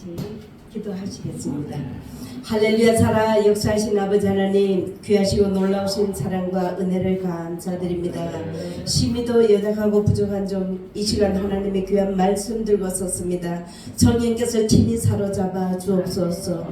같이 기도하시겠습니다. 할렐루야. 살아 역사하신 아버지 하나님, 귀하시고 놀라우신 사랑과 은혜를 감사드립니다. 심히도 연약하고 부족한 좀 이 시간 하나님의 귀한 말씀 들고 섰습니다. 성령께서 친히 사로잡아 주옵소서.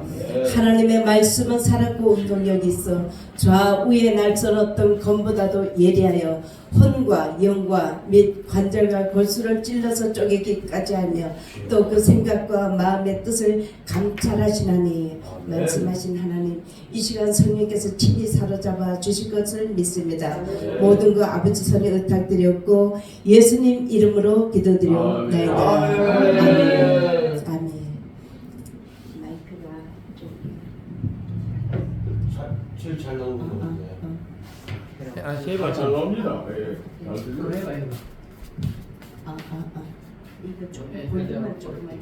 하나님의 말씀은 살았고 운동력이 있어 좌우의 날선 어떤 검보다도 예리하여 혼과 영과 및 관절과 골수를 찔러서 쪼개기까지 하며 또 그 생각과 마음의 뜻을 감찰하시나니 말씀하신 하나님, 이 시간 성령께서 친히 사로잡아 주실 것을 믿습니다. 모든 거 아버지 손에 의탁드렸고 예수님 이름으로 기도드리옵나이다. 아멘. 아멘. 마이크가 제일 잘 나오는 거 같은데. 잘 나옵니다. 예. 잘 들려요. 이거 좀 볼륨만 조금만.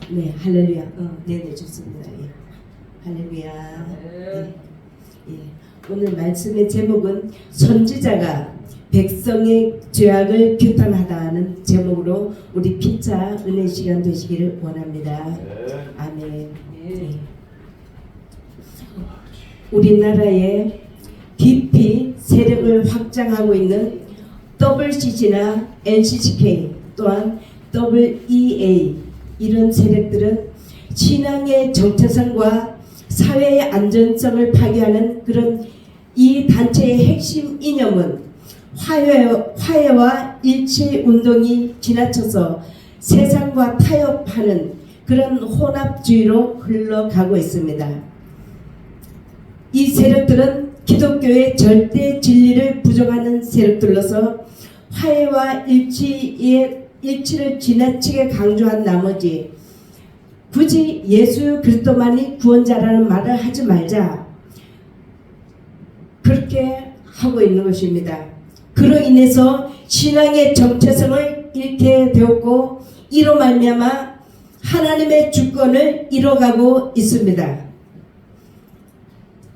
네, 할렐루야. 네, 좋습니다. 예. 할렐루야. 네. 예. 오늘 말씀의 제목은 선지자가 백성의 죄악을 규탄하다는 제목으로 우리 피차 은혜 시간 되시기를 원합니다. 아멘. 네. 우리나라에 깊이 세력을 확장하고 있는 WCC나 NCCK 또한 WEA 이런 세력들은 신앙의 정체성과 사회의 안전성을 파괴하는 그런 이 단체의 핵심 이념은 화해와 일치 운동이 지나쳐서 세상과 타협하는 그런 혼합주의로 흘러가고 있습니다. 이 세력들은 기독교의 절대 진리를 부정하는 세력들로서 화해와 일치를 지나치게 강조한 나머지 굳이 예수 그리스도만이 구원자라는 말을 하지 말자 그렇게 하고 있는 것입니다. 그로 인해서 신앙의 정체성을 잃게 되었고 이로 말미암아 하나님의 주권을 잃어가고 있습니다.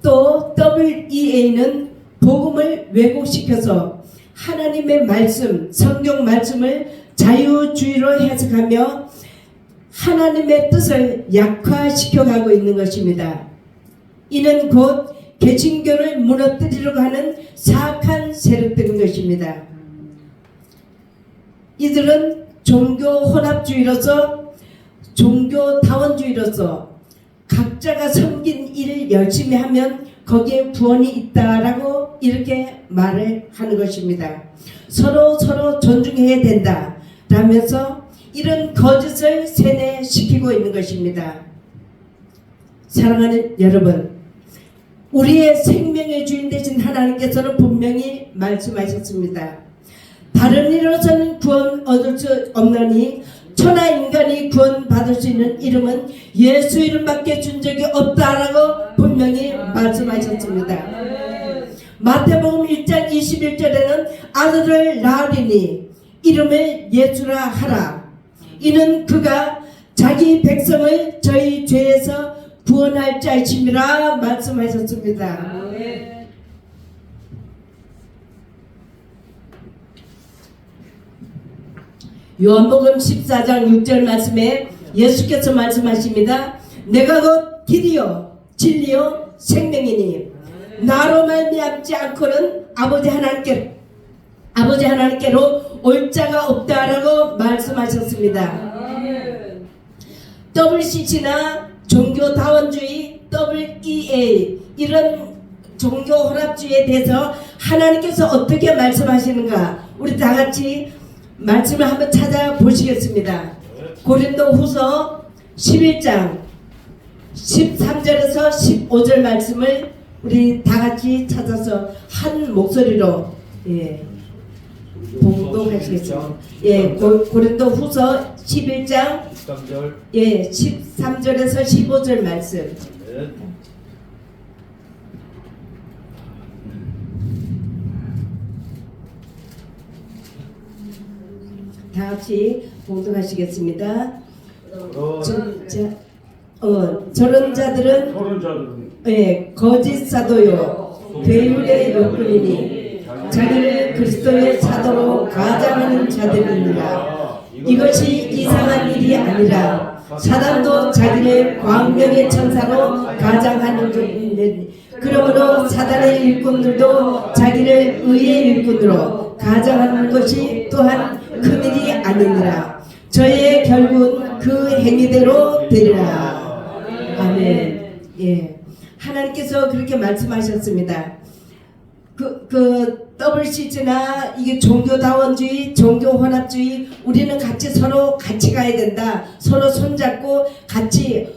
또 WEA는 복음을 왜곡시켜서 하나님의 말씀, 성경 말씀을 자유주의로 해석하며 하나님의 뜻을 약화시켜가고 있는 것입니다. 이는 곧 개신교를 무너뜨리려고 하는 사악한 세력들인 것입니다. 이들은 종교 혼합주의로서 종교다원주의로서 각자가 섬긴 일을 열심히 하면 거기에 구원이 있다라고 이렇게 말을 하는 것입니다. 서로 존중해야 된다 라면서 이런 거짓을 세뇌시키고 있는 것입니다. 사랑하는 여러분, 우리의 생명의 주인 되신 하나님께서는 분명히 말씀하셨습니다. 다른 이로서는 구원 얻을 수 없나니 천하 인간이 구원받을 수 있는 이름은 예수 이름밖에 준 적이 없다라고 분명히 말씀하셨습니다. 마태복음 1장 21절에는 아들을 낳으리니 이름을 예수라 하라. 이는 그가 자기 백성을 저희 죄에서 구원할 자이심이라 말씀하셨습니다. 요한복음 14장 6절 말씀에 예수께서 말씀하십니다. 내가 곧 길이요 진리요 생명이니 나로 말미암지 않고는 아버지 하나님께로 올 자가 없다라고 말씀하셨습니다. WCC나 종교다원주의, WEA 이런 종교 혼합주의에 대해서 하나님께서 어떻게 말씀하시는가 우리 다같이 말씀을 한번 찾아보시겠습니다. 고린도후서 11장 13절에서 15절 말씀을 우리 다같이 찾아서 한 목소리로 봉독하시겠습니다. 고린도후서 11장 13절에서 15절 말씀. 다 같이 봉독하시겠습니다. 저런 자들은 거짓 사도요 괴율의 욕군이니 자기를 그리스도의 사도로 가장하는 자들이니라. 이것이 이상한 일이 아니라 사단도 자기를 광명의 천사로 가장하는 것인데 그러므로 사단의 일꾼들도 자기를 의의 일꾼으로 가장하는 것이 또한 큰일이 아니니라. 저의 결국은 그 행위대로 되리라. 아멘. 예, 하나님께서 그렇게 말씀하셨습니다. WCG나 이게 종교다원주의, 종교혼합주의, 우리는 같이 서로 같이 가야 된다. 서로 손잡고 같이,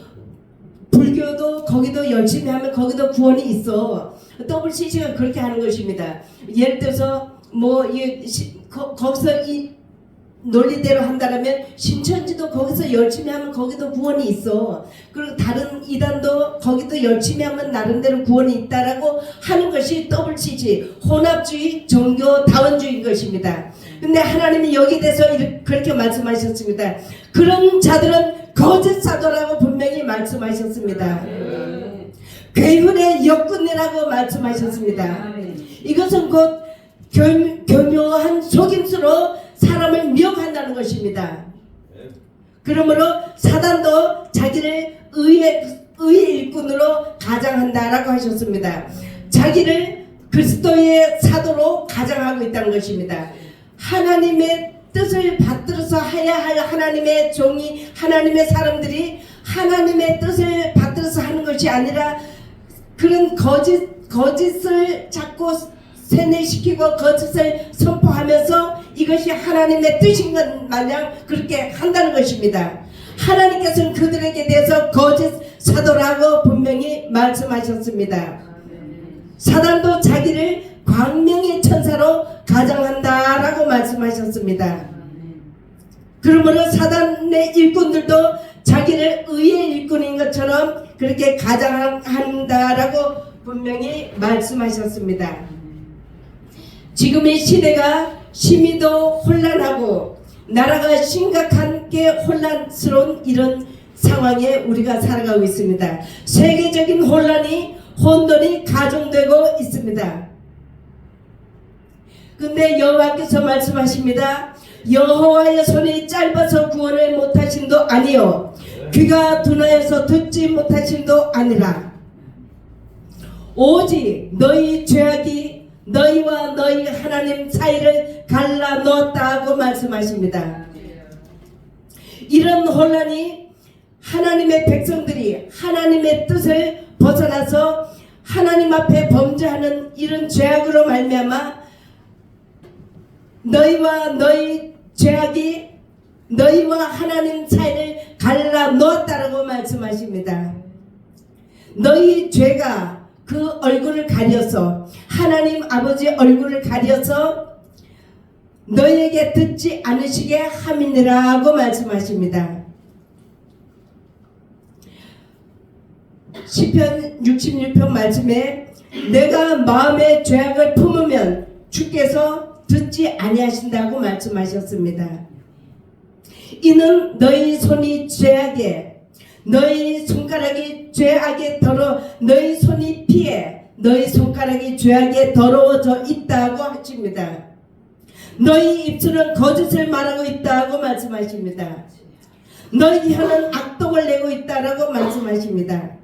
불교도 거기도 열심히 하면 거기도 구원이 있어. WCG가 그렇게 하는 것입니다. 예를 들어서 뭐 거기서 이 논리대로 한다라면 신천지도 거기서 열심히 하면 거기도 구원이 있어. 그리고 다른 이단도 거기도 열심히 하면 나름대로 구원이 있다라고 하는 것이 WCG, 혼합주의, 종교다원주의인 것입니다. 근데 하나님이 여기 대해서 그렇게 말씀하셨습니다. 그런 자들은 거짓 사도라고 분명히 말씀하셨습니다. 괴훈의 역군이라고 말씀하셨습니다. 이것은 곧 교묘한 속임수로 사람을 미혹한다는 것입니다. 그러므로 사단도 자기를 의의 일꾼으로 가장한다라고 하셨습니다. 자기를 그리스도의 사도로 가장하고 있다는 것입니다. 하나님의 뜻을 받들어서 해야 할 하나님의 종이, 하나님의 사람들이 하나님의 뜻을 받들어서 하는 것이 아니라 그런 거짓을 자꾸 세뇌시키고 거짓을 선포하면서 이것이 하나님의 뜻인 것 마냥 그렇게 한다는 것입니다. 하나님께서는 그들에게 대해서 거짓 사도라고 분명히 말씀하셨습니다. 사단도 자기를 광명의 천사로 가장한다라고 말씀하셨습니다. 그러므로 사단의 일꾼들도 자기를 의의 일꾼인 것처럼 그렇게 가장한다라고 분명히 말씀하셨습니다. 지금의 시대가 심히도 혼란하고 나라가 심각하게 혼란스러운 이런 상황에 우리가 살아가고 있습니다. 세계적인 혼돈이 가중되고 있습니다. 근데 여호와께서 말씀하십니다. 여호와의 손이 짧아서 구원을 못하심도 아니요 귀가 둔하여서 듣지 못하심도 아니라 오직 너희 죄악이 너희와 너희 하나님 사이를 갈라놓았다고 말씀하십니다. 이런 혼란이 하나님의 백성들이 하나님의 뜻을 벗어나서 하나님 앞에 범죄하는 이런 죄악으로 말미암아 너희와 너희 죄악이 너희와 하나님 사이를 갈라놓았다라고 말씀하십니다. 너희 죄가 그 얼굴을 가려서 하나님 아버지 얼굴을 가려서 너희에게 듣지 않으시게 함이니라고 말씀하십니다. 시편 66편 말씀에 내가 마음의 죄악을 품으면 주께서 듣지 아니하신다고 말씀하셨습니다. 이는 너희 손이 죄악에 너희 손가락이 죄악에 더러 너희 손이 피해 너희 손가락이 죄악에 더러워져 있다고 하십니다. 너희 입술은 거짓을 말하고 있다고 말씀하십니다. 너희 혀는 악독을 내고 있다라고 말씀하십니다.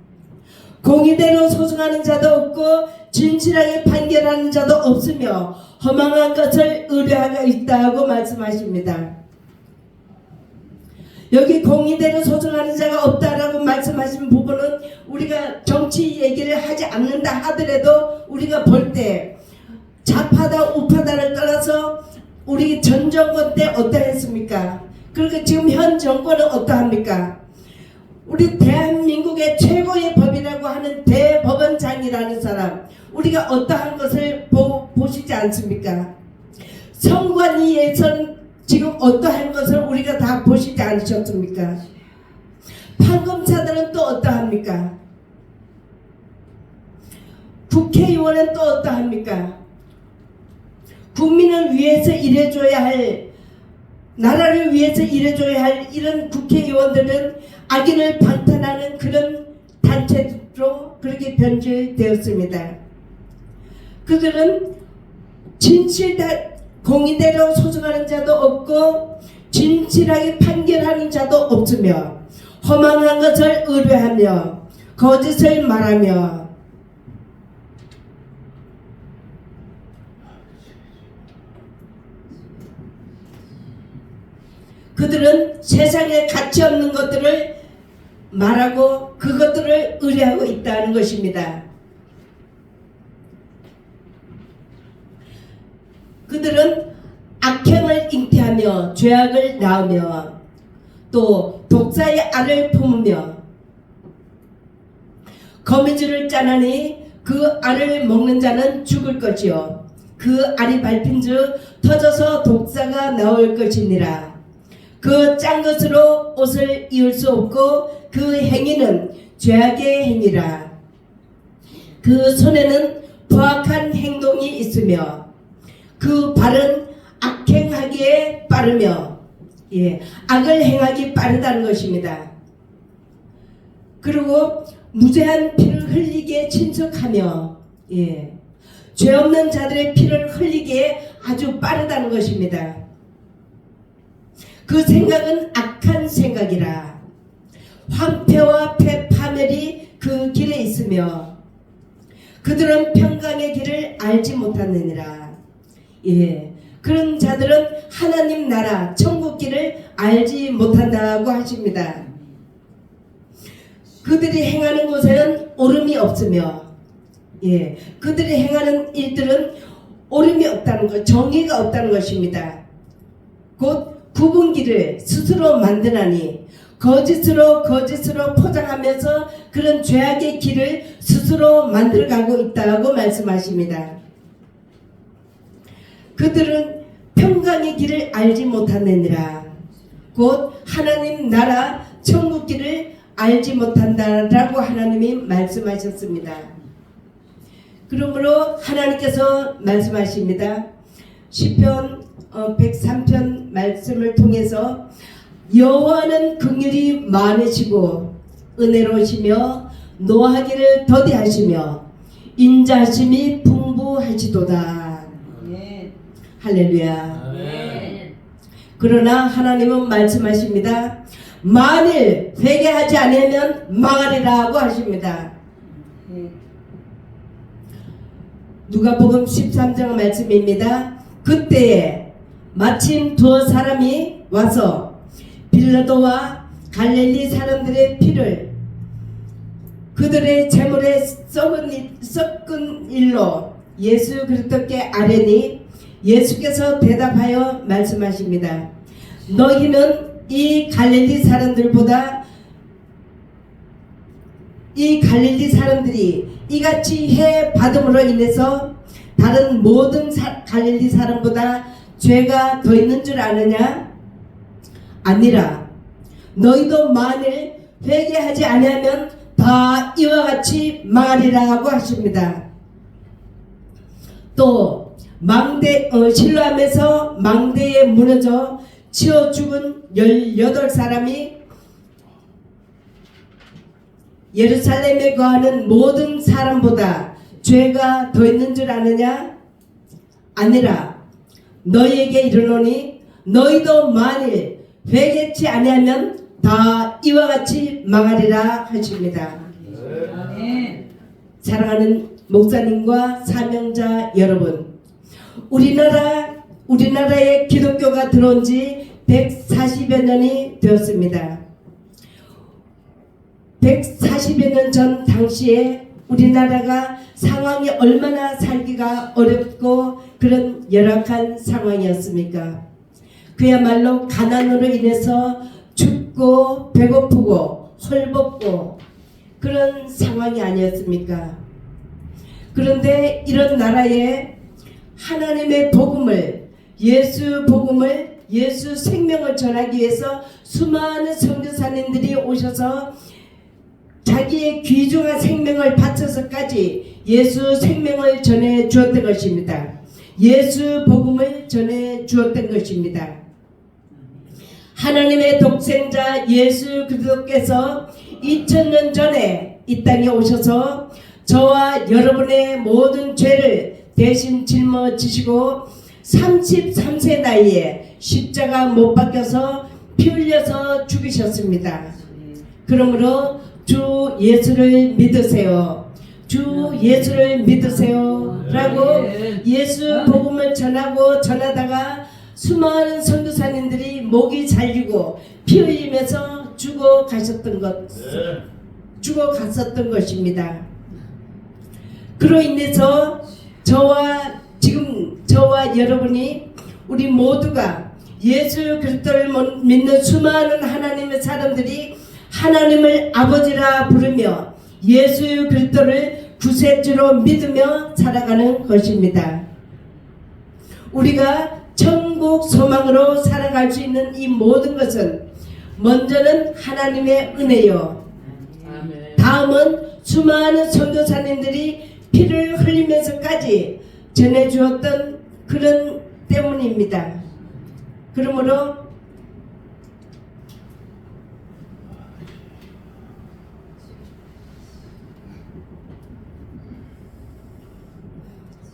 공의대로 소송하는 자도 없고 진실하게 판결하는 자도 없으며 허망한 것을 의뢰하고 있다고 말씀하십니다. 여기 공의대로 소송하는 자가 없다라고 말씀하신 부분은 우리가 정치 얘기를 하지 않는다 하더라도 우리가 볼 때 좌파다 우파다를 떠나서 우리 전 정권 때 어떠했습니까? 그리고 지금 현 정권은 어떠합니까? 우리 대한민국의 최고의 법이라고 하는 대법원장이라는 사람 우리가 어떠한 것을 보시지 않습니까? 선관위에선 지금 어떠한 것을 우리가 다 보시지 않으셨습니까? 판검사들은 또 어떠합니까? 국회의원은 또 어떠합니까? 국민을 위해서 일해줘야 할 나라를 위해서 일해줘야 할 이런 국회의원들은 악인을 방탄하는 그런 단체로 그렇게 변질되었습니다. 그들은 진실 공의대로 소송하는 자도 없고 진실하게 판결하는 자도 없으며 허망한 것을 의뢰하며 거짓을 말하며 그들은 세상에 가치 없는 것들을 말하고 그것들을 의뢰하고 있다는 것입니다. 그들은 악행을 잉태하며 죄악을 낳으며 또 독사의 알을 품으며 거미줄을 짜나니 그 알을 먹는 자는 죽을 것이요 그 알이 밟힌즉 터져서 독사가 나올 것이니라. 그 짠 것으로 옷을 이을 수 없고 그 행위는 죄악의 행위라. 그 손에는 부악한 행동이 있으며 그 발은 악행하기에 빠르며 악을 행하기 빠르다는 것입니다. 그리고 무죄한 피를 흘리기에 친숙하며 죄 없는 자들의 피를 흘리기에 아주 빠르다는 것입니다. 그 생각은 악한 생각이라. 황폐와 파멸이 그 길에 있으며 그들은 평강의 길을 알지 못하느니라. 그런 자들은 하나님 나라 천국 길을 알지 못한다고 하십니다. 그들이 행하는 곳에는 옳음이 없으며 그들이 행하는 일들은 옳음이 없다는 것, 정의가 없다는 것입니다. 곧 구분기를 스스로 만드나니 거짓으로 포장하면서 그런 죄악의 길을 스스로 만들어가고 있다고 말씀하십니다. 그들은 평강의 길을 알지 못하느니라. 곧 하나님 나라 천국 길을 알지 못한다라고 하나님이 말씀하셨습니다. 그러므로 하나님께서 말씀하십니다. 시편 103편 말씀을 통해서 여호와는 긍휼이 많으시고 은혜로우시며 노하기를 더디하시며 인자하심이 풍부하시도다. 할렐루야. 아멘. 그러나 하나님은 말씀하십니다. 만일 회개하지 않으면 망하리라고 하십니다. 누가복음 13장 말씀입니다. 그때에 마침 두 사람이 와서 빌라도와 갈릴리 사람들의 피를 그들의 재물에 섞은 일로 예수 그리스도께 아뢰니 예수께서 대답하여 말씀하십니다. 너희는 이 갈릴리 사람들이 이같이 해 받음으로 인해서 다른 모든 갈릴리 사람보다 죄가 더 있는 줄 아느냐? 아니라 너희도 만일 회개하지 아니하면 다 이와 같이 망하리라고 하십니다. 또 실로암에서 망대에 무너져 치어 죽은 18사람이 예루살렘에 거하는 모든 사람보다 죄가 더 있는 줄 아느냐? 아니라 너희에게 이르노니 너희도 만일 회개치 아니하면 다 이와 같이 망하리라 하십니다. 사랑하는 목사님과 사명자 여러분, 우리나라에 기독교가 들어온 지 140여 년이 되었습니다. 140여 년 전 당시에 우리나라가 상황이 얼마나 살기가 어렵고 그런 열악한 상황이었습니까? 그야말로 가난으로 인해서 춥고 배고프고 헐벗고 그런 상황이 아니었습니까? 그런데 이런 나라에 하나님의 복음을, 예수 생명을 전하기 위해서 수많은 선교사님들이 오셔서 자기의 귀중한 생명을 바쳐서까지 예수 생명을 전해 주었던 것입니다. 예수 복음을 전해 주었던 것입니다. 하나님의 독생자 예수 그리스도께서 2000년 전에 이 땅에 오셔서 저와 여러분의 모든 죄를 대신 짊어지시고 33세 나이에 십자가 못 박혀서 피 흘려서 죽으셨습니다. 그러므로 주 예수를 믿으세요. 주 예수를 믿으세요 라고 예수 복음을 전하다가 수많은 선교사님들이 목이 잘리고 피 흘리면서 죽어갔었던 것입니다. 그로 인해서 저와 여러분이 우리 모두가 예수 그리스도를 믿는 수많은 하나님의 사람들이 하나님을 아버지라 부르며 예수 그리스도를 구세주로 믿으며 살아가는 것입니다. 우리가 천국 소망으로 살아갈 수 있는 이 모든 것은 먼저는 하나님의 은혜요. 다음은 수많은 선교사님들이 피를 흘리면서까지 전해주었던 그런 때문입니다. 그러므로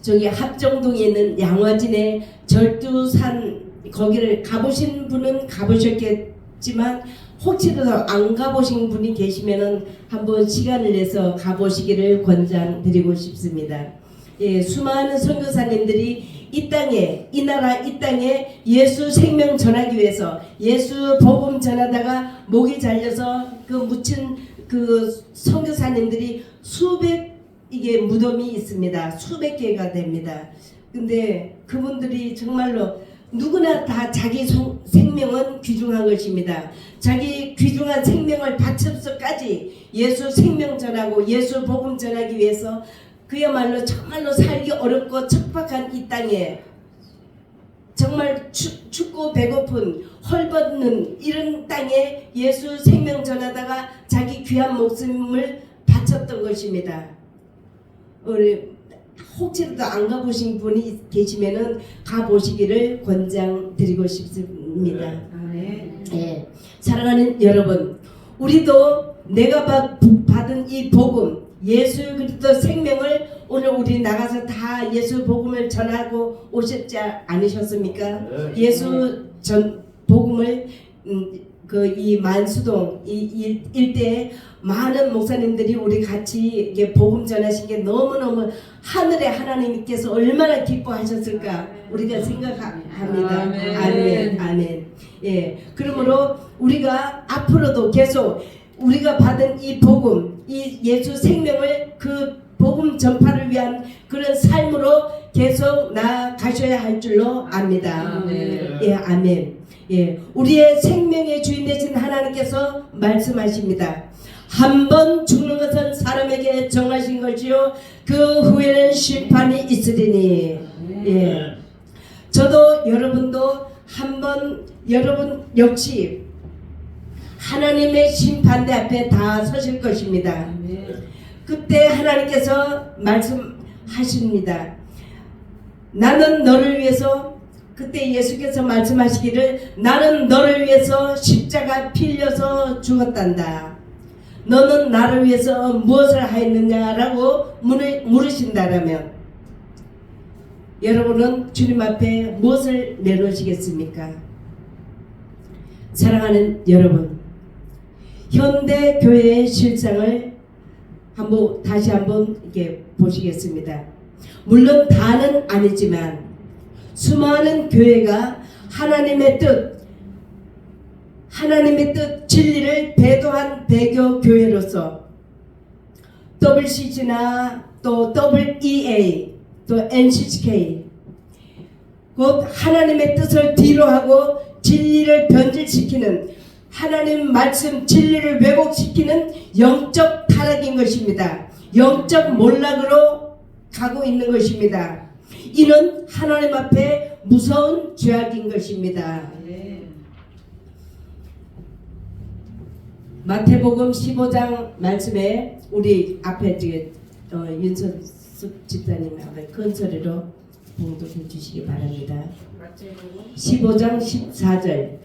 저기 합정동에 있는 양화진의 절두산 거기를 가보신 분은 가보셨겠지만 혹시라도 안 가보신 분이 계시면은 한번 시간을 내서 가보시기를 권장드리고 싶습니다. 예, 수많은 선교사님들이 이 땅에 이 나라 이 땅에 예수 생명 전하기 위해서 예수 복음 전하다가 목이 잘려서 그 묻힌 그 선교사님들이 수백 이게 무덤이 있습니다. 수백 개가 됩니다. 근데 그분들이 정말로 누구나 다 자기 생명은 귀중한 것입니다. 자기 귀중한 생명을 바쳐서까지 예수 생명 전하고 예수 복음 전하기 위해서 그야말로 정말로 살기 어렵고 척박한 이 땅에 정말 춥고 배고픈 헐벗는 이런 땅에 예수 생명 전하다가 자기 귀한 목숨을 바쳤던 것입니다. 우리 혹시라도 안 가보신 분이 계시면은 가보시기를 권장드리고 싶습니다. 예, 사랑하는 여러분, 우리도 내가 받은 이 복음, 예수 그리스도 생명을 오늘 우리 나가서 다 예수 복음을 전하고 오셨지 않으셨습니까? 예수 전 복음을 그 이 만수동 이 일대에 많은 목사님들이 우리 같이 이게 복음 전하신 게 너무너무 하늘의 하나님께서 얼마나 기뻐하셨을까 우리가 생각합니다. 아멘. 아멘. 예. 그러므로 우리가 앞으로도 계속 우리가 받은 이 복음, 이 예수 생명을 그 복음 전파를 위한 그런 삶으로 계속 나아가셔야 할 줄로 압니다. 아멘. 예, 아멘. 예, 우리의 생명의 주인 되신 하나님께서 말씀하십니다. 한 번 죽는 것은 사람에게 정하신 것이요 그 후에는 심판이 있으리니. 예, 저도 여러분도 한번 여러분 역시 하나님의 심판대 앞에 다 서실 것입니다. 그때 하나님께서 말씀하십니다. 나는 너를 위해서 그때 예수께서 말씀하시기를 나는 너를 위해서 십자가 필려서 죽었단다. 너는 나를 위해서 무엇을 하였느냐라고 물으신다라면 여러분은 주님 앞에 무엇을 내놓으시겠습니까? 사랑하는 여러분, 현대 교회의 실상을 다시 한번 이렇게 보시겠습니다. 물론 다는 아니지만 수많은 교회가 하나님의 뜻 진리를 배도한 배교 교회로서 WCG나 또 WEA 또 NCK 곧 하나님의 뜻을 뒤로하고 진리를 변질시키는 하나님 말씀 진리를 왜곡시키는 영적 타락인 것입니다. 영적 몰락으로 가고 있는 것입니다. 이는 하나님 앞에 무서운 죄악인 것입니다. 마태복음 15장 말씀에 우리 앞에 윤선숙 집사님 앞에 큰 소리로 봉독해 주시기 바랍니다. 15장 14절.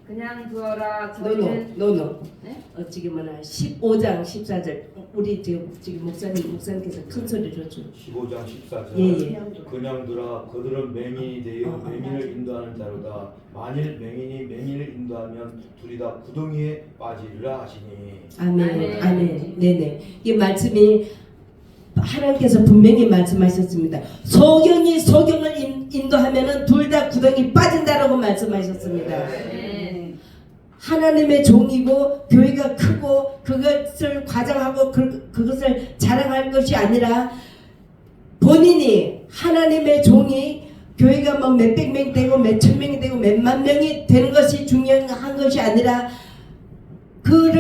그냥 두어라. 저희는 노노. 네? 지금은 15장 14절. 우리 지금 목사님께서 큰 소리로 좀. 15장 14절. 예. 그냥 두라. 그들은 맹인이 되어 맹인을 인도하는 자로다. 만일 맹인이 맹인을 인도하면 둘이 다 구덩이에 빠지리라 하시니. 아멘. 아멘. 네네. 이 말씀이 하나님께서 분명히 말씀하셨습니다. 소경이 소경을 인도하면은 둘 다 구덩이 빠진다라고 말씀하셨습니다. 하나님의 종이고 교회가 크고 그것을 과장하고 그것을 자랑할 것이 아니라 본인이 하나님의 종이 교회가 뭐 몇백 명 되고 몇천 명이 되고 몇만 명이 되는 것이 중요한 것이 아니라 그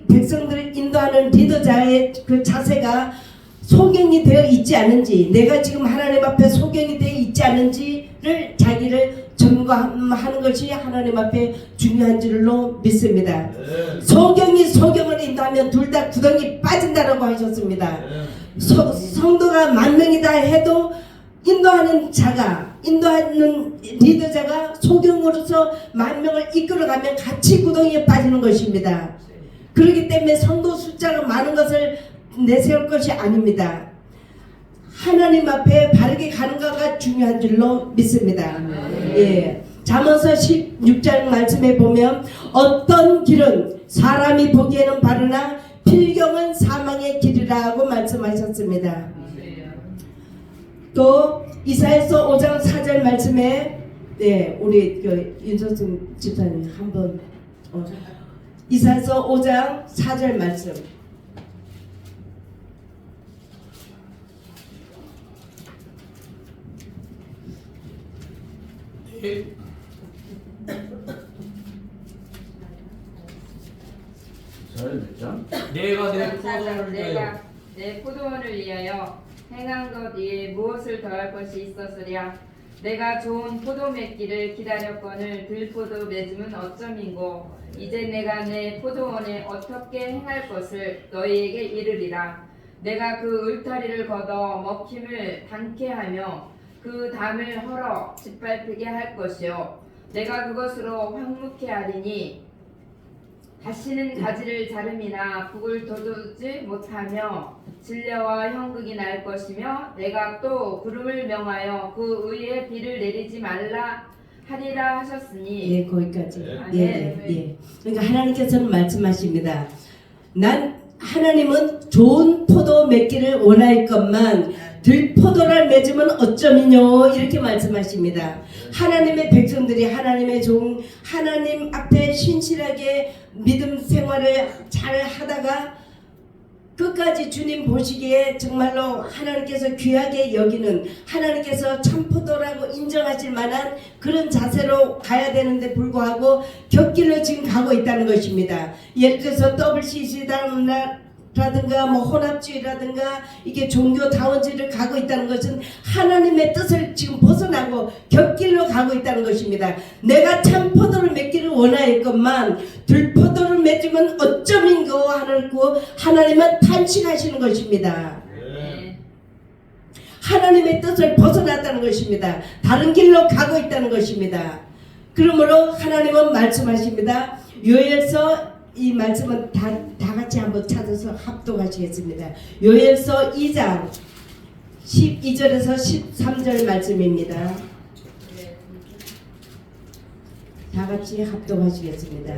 백성들을 인도하는 리더자의 그 자세가 소경이 되어 있지 않은지, 내가 지금 하나님 앞에 소경이 되어 있지 않은지를 자기를 점검하는 것이 하나님 앞에 중요한 줄로 믿습니다. 소경이 소경을 인도하면 둘 다 구덩이 빠진다라고 하셨습니다. 성도가 10,000명이다 해도 인도하는 리더자가 소경으로서 10,000명을 이끌어가면 같이 구덩이에 빠지는 것입니다. 그렇기 때문에 성도 숫자가 많은 것을 내세울 것이 아닙니다. 하나님 앞에 바르게 가는가가 중요한 줄로 믿습니다. 예. 잠언서 16장 말씀에 보면 어떤 길은 사람이 보기에는 바르나 필경은 사망의 길이라고 말씀하셨습니다. 또 이사야서 5장 4절 말씀에 우리 윤석순 집사님 한번 이사야서 5장 4절 말씀. 내가 내 포도원을 내가 위하여 내 포도원을 위하여 행한 것 위에 무엇을 더할 것이 있었으랴. 내가 좋은 포도 맺기를 기다렸거늘 들포도 맺음은 어쩌민고. 이제 내가 내 포도원에 어떻게 행할 것을 너희에게 이르리라. 내가 그 울타리를 걷어 먹힘을 닿게 하며 그 담을 헐어 짓밟히게 할 것이요. 내가 그것으로 황무케 하리니 다시는 가지를 자름이나 북을 돋우지 못하며 진려와 형극이 날 것이며 내가 또 구름을 명하여 그 위에 비를 내리지 말라 하리라 하셨으니. 예, 거기까지. 네. 예. 그러니까 하나님께서는 말씀하십니다. 하나님은 좋은 포도 맺기를 원하였건만 들포도를 맺으면 어쩌미뇨 이렇게 말씀하십니다. 하나님의 백성들이 하나님의 종 하나님 앞에 신실하게 믿음 생활을 잘 하다가 끝까지 주님 보시기에 정말로 하나님께서 귀하게 여기는 하나님께서 참포도라고 인정하실 만한 그런 자세로 가야 되는데 불구하고 곁길로 지금 가고 있다는 것입니다. 예를 들어서 WCC라든가 뭐 혼합주의라든가 이게 종교다원주의를 가고 있다는 것은 하나님의 뜻을 지금 벗어나고 곁길로 가고 있다는 것입니다. 내가 참포도를 맺기를 원하였건만 들포도를 맺으면 어쩌민고 하고 하나님은 탄식하시는 것입니다. 하나님의 뜻을 벗어났다는 것입니다. 다른 길로 가고 있다는 것입니다. 그러므로 하나님은 말씀하십니다. 요엘서 이 말씀은 다 같이 한번 찾아서 합독하시겠습니다. 요엘서 2장 12절에서 13절 말씀입니다. 다 같이 합독하시겠습니다.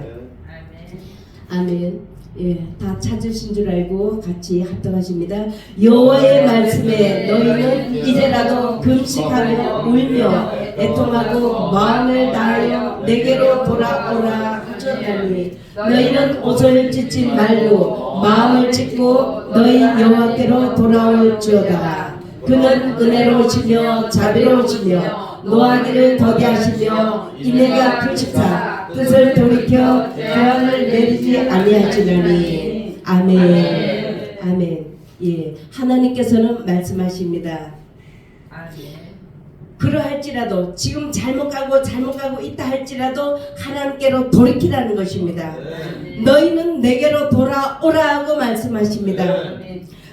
아멘. 예, 다 찾으신 줄 알고 같이 합독하십니다. 여호와의 말씀에 너희는 이제라도 금식하며 울며 애통하고 마음을 다하여 내게로 돌아오라 하셨나니 너희는 옷을 찢지 말고 마음을 찢고 너희 여호와께로 돌아올지어다. 그는 은혜로우시며 자비로우시며 노하기를 더디하시며 인애가 크시사 뜻을 돌이켜 교환을 내리지 아니하시느니. 아멘. 아멘. 예, 하나님께서는 말씀하십니다. 그러할지라도 지금 잘못 가고 있다 할지라도 하나님께로 돌이키라는 것입니다. 너희는 내게로 돌아오라 하고 말씀하십니다.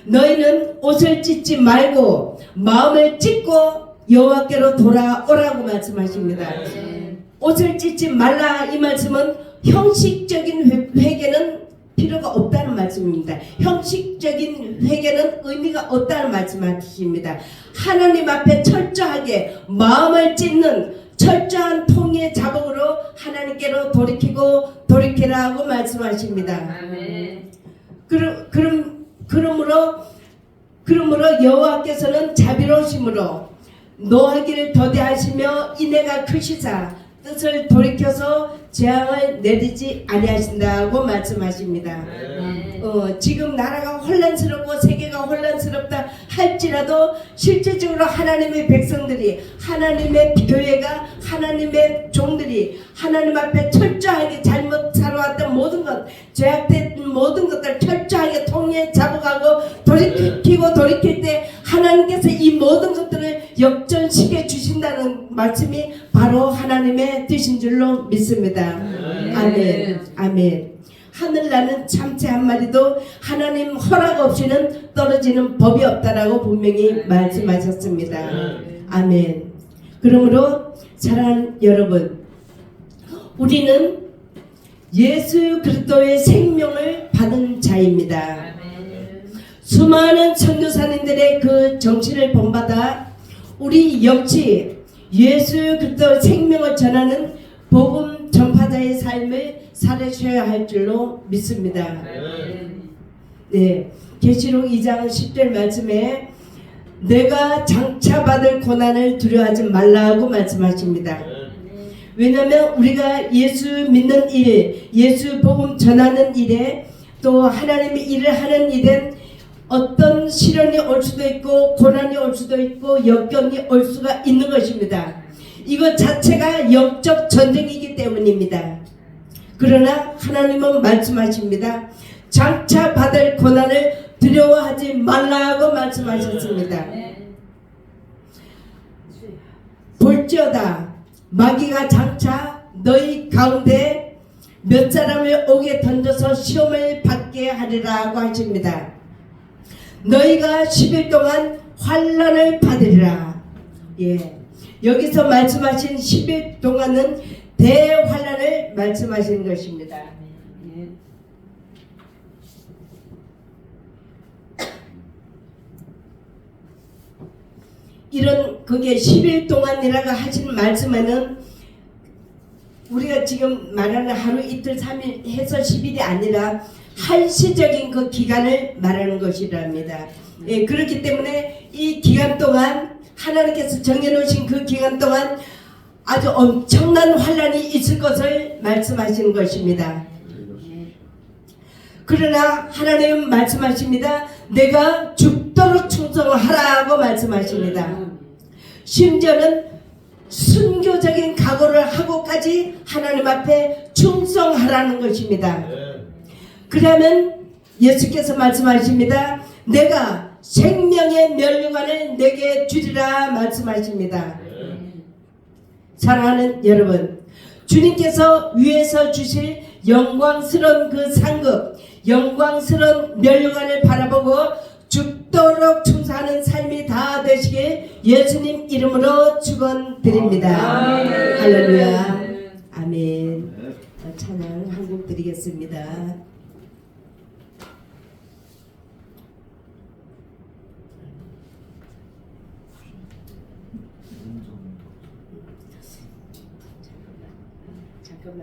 너희는 옷을 찢지 말고 마음을 찢고 여호와께로 돌아오라고 말씀하십니다. 옷을 찢지 말라 이 말씀은 형식적인 회개는 필요가 없다는 말씀입니다. 형식적인 회개는 의미가 없다는 말씀하십니다. 하나님 앞에 철저하게 마음을 찢는 철저한 통의 자복으로 하나님께로 돌이키라고 말씀하십니다. 아멘. 그러므로 여호와께서는 자비로우심으로 노하기를 더디하시며 인애가 크시사 뜻을 돌이켜서 재앙을 내리지 아니하신다고 말씀하십니다. 지금 나라가 혼란스럽고 세계가 혼란스럽다 할지라도 실질적으로 하나님의 백성들이, 하나님의 교회가, 하나님의 종들이 하나님 앞에 철저하게 잘못 살아왔던 모든 것, 죄악된 모든 것들 철저하게 통해 잡아가고 돌이킬 때 하나님께서 이 모든 것들을 역전시켜 주신다는 말씀이 바로 하나님의 뜻인 줄로 믿습니다. 아멘. 아멘. 하늘나는 참새 한 마리도 하나님 허락 없이는 떨어지는 법이 없다라고 분명히 말씀하셨습니다. 아멘. 그러므로 사랑하는 여러분, 우리는 예수 그리스도의 생명을 받은 자입니다. 수많은 선교사님들의 그 정신을 본받아 우리 역시 예수 그리스도의 생명을 전하는 복음 전파자의 삶을 살아셔야 할 줄로 믿습니다. 네, 계시록 2장 10절 말씀에 내가 장차 받을 고난을 두려워하지 말라고 말씀하십니다. 왜냐하면 우리가 예수 믿는 일, 예수 복음 전하는 일에 또 하나님의 일을 하는 일엔 어떤 시련이 올 수도 있고 고난이 올 수도 있고 역경이 올 수가 있는 것입니다. 이것 자체가 영적 전쟁이기 때문입니다. 그러나 하나님은 말씀하십니다. 장차 받을 고난을 두려워하지 말라고 말씀하셨습니다. 볼지어다 마귀가 장차 너희 가운데 몇 사람을 옥에 던져서 시험을 받게 하리라고 하십니다. 너희가 10일 동안 환난을 받으리라. 예, 여기서 말씀하신 10일 동안은 대환난을 말씀하신 것입니다. 예. 이런 그게 10일 동안이라고 하시는 말씀에는 우리가 지금 말하는 하루 이틀 3일 해서 10일이 아니라 한시적인 그 기간을 말하는 것이랍니다. 예, 그렇기 때문에 이 기간 동안 하나님께서 정해놓으신 그 기간 동안 아주 엄청난 환난이 있을 것을 말씀하시는 것입니다. 그러나 하나님은 말씀하십니다. 내가 죽도록 충성하라고 말씀하십니다. 심지어는 순교적인 각오를 하고까지 하나님 앞에 충성하라는 것입니다. 그러면 예수께서 말씀하십니다. 내가 생명의 면류관을 내게 주리라 말씀하십니다. 사랑하는 여러분, 주님께서 위에서 주실 영광스러운 그 상급, 영광스러운 면류관을 바라보고 죽도록 충성하는 삶이 다 되시길 예수님 이름으로 축원드립니다. 할렐루야. 아멘. 찬양 한 곡 드리겠습니다.